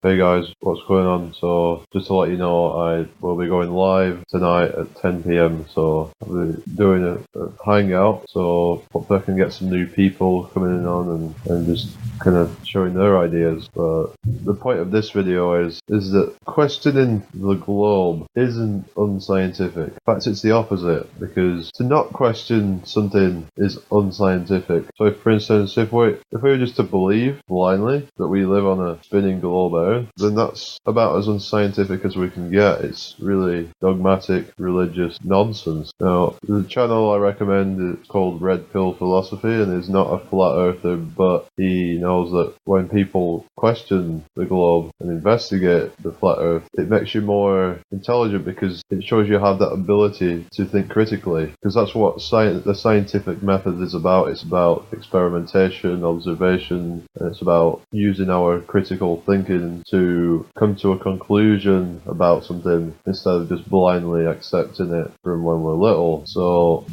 Hey guys, what's going on? So, just to let you know, I will be going live tonight at 10 p.m. So, I'll be doing a hangout. So, hopefully I can get some new people coming on and just kind of showing their ideas. But the point of this video is that questioning the globe isn't unscientific. In fact, it's the opposite, because to not question something is unscientific. So, for instance, if we were just to believe blindly that we live on a spinning globe Earth, then that's about as unscientific as we can get. It's really dogmatic, religious nonsense. Now, the channel I recommend is called Red Pill Philosophy, and is not a flat earther, but he knows that when people question the globe and investigate the flat earth, it makes you more intelligent, because it shows you have that ability to think critically, because that's what the scientific method is about. It's about experimentation, observation, and it's about using our critical thinking to come to a conclusion about something instead of just blindly accepting it from when we're little. So,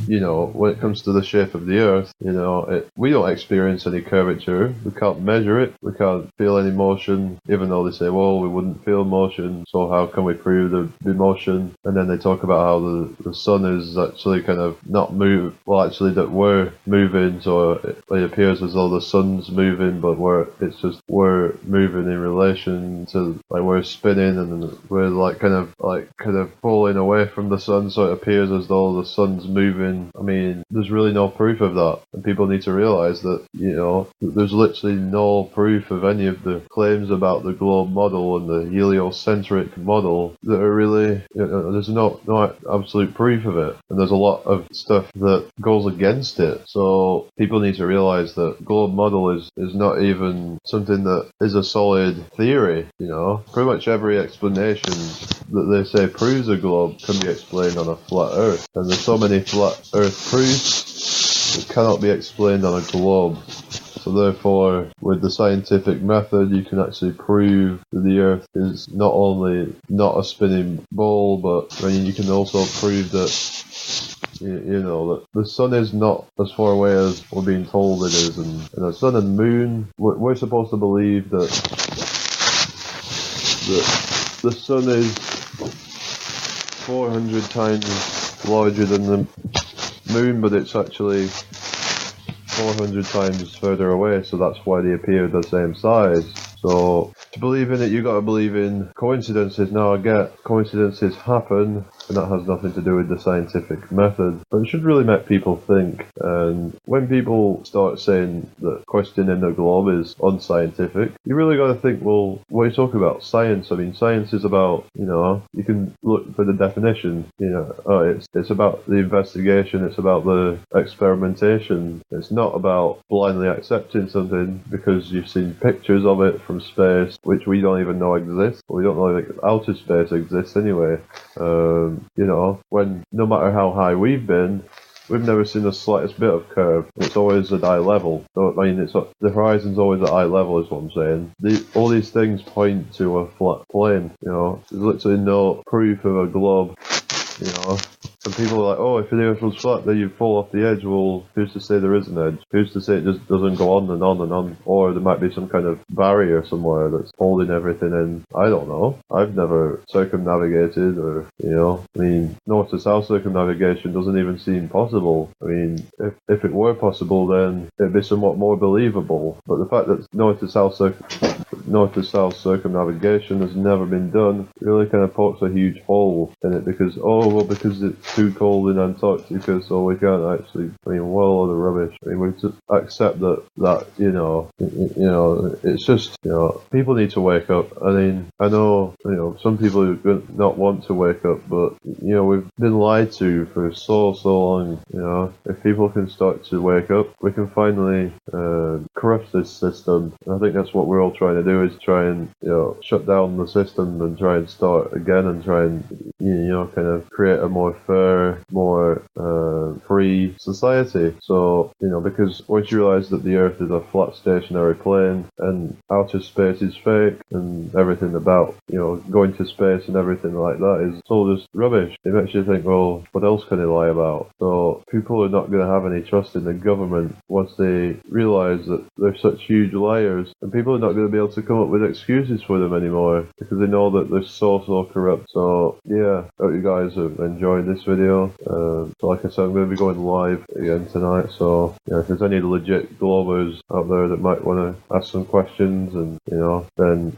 when it comes to the shape of the Earth, we don't experience any curvature. We can't measure it. We can't feel any motion, even though they say, well, we wouldn't feel motion, so how can we prove the motion? And then they talk about how the sun is actually kind of not move. Well, actually, that we're moving, so it appears as though the sun's moving, but we're moving in relation to, like, we're spinning, and we're kind of pulling away from the sun, so it appears as though the sun's moving. I mean, there's really no proof of that, and people need to realize that, there's literally no proof of any of the claims about the globe model and the heliocentric model that are really, there's no absolute proof of it, and there's a lot of stuff that goes against it. So people need to realize that globe model is not even something that is a solid theory. Pretty much every explanation that they say proves a globe can be explained on a flat earth, and there's so many flat earth proofs that cannot be explained on a globe. So therefore, with the scientific method, you can actually prove that the Earth is not only not a spinning ball, but you can also prove that that the sun is not as far away as we're being told it is, and the sun and moon, we're supposed to believe that the sun is 400 times larger than the moon, but it's actually 400 times further away, so that's why they appear the same size. So to believe in it, you got to believe in coincidences. Now, I get coincidences happen, and that has nothing to do with the scientific method, but it should really make people think. And when people start saying that questioning the globe is unscientific, you really got to think, well, what are you talking about? Science. I mean, science is about, you can look for the definition. It's about the investigation. It's about the experimentation. It's not about blindly accepting something because you've seen pictures of it from space, which we don't even know exists. We don't know that outer space exists anyway. When no matter how high we've been, we've never seen the slightest bit of curve. It's always at eye level. So, the horizon's always at eye level, is what I'm saying. All these things point to a flat plane. There's literally no proof of a globe. Some people are like, oh, if the Earth was flat, then you'd fall off the edge. Well, who's to say there is an edge? Who's to say it just doesn't go on and on and on? Or there might be some kind of barrier somewhere that's holding everything in. I don't know. I've never circumnavigated, or, north to south circumnavigation doesn't even seem possible. If it were possible, then it'd be somewhat more believable. But the fact that north to south circumnavigation has never been done really kind of pokes a huge hole in it, because it's too cold in Antarctica, so we can't actually, what other rubbish. We just accept that it's just, people need to wake up. I know, some people do not want to wake up, but, we've been lied to for so long. If people can start to wake up, we can finally crush this system. And I think that's what we're all trying to do, is try and, shut down the system and try and start again, and try and, kind of create a more fair, more free society. So, because once you realise that the Earth is a flat stationary plane, and outer space is fake, and everything about, going to space and everything like that is all just rubbish, it makes you think, well, what else can they lie about? So people are not going to have any trust in the government once they realise that they're such huge liars, and people are not going to be able to to come up with excuses for them anymore because they know that they're so corrupt. So yeah, hope you guys have enjoyed this video. So like I said, I'm going to be going live again tonight. So yeah, if there's any legit Globers out there that might want to ask some questions, and then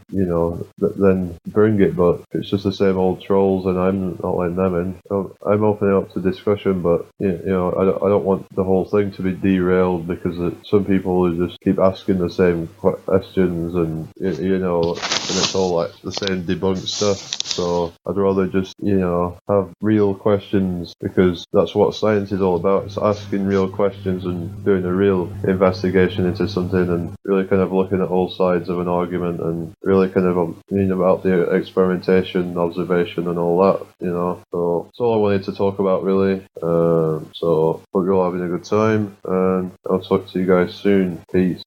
bring it. But if it's just the same old trolls, and I'm not letting them in. I'm opening up to discussion, but I don't want the whole thing to be derailed because some people who just keep asking the same questions, and and it's all like the same debunked stuff. So I'd rather just have real questions, because that's what science is all about. It's asking real questions and doing a real investigation into something, and really kind of looking at all sides of an argument, and really kind of about the experimentation, observation, and all that. So that's all I wanted to talk about, really. So hope you're all having a good time, and I'll talk to you guys soon. Peace.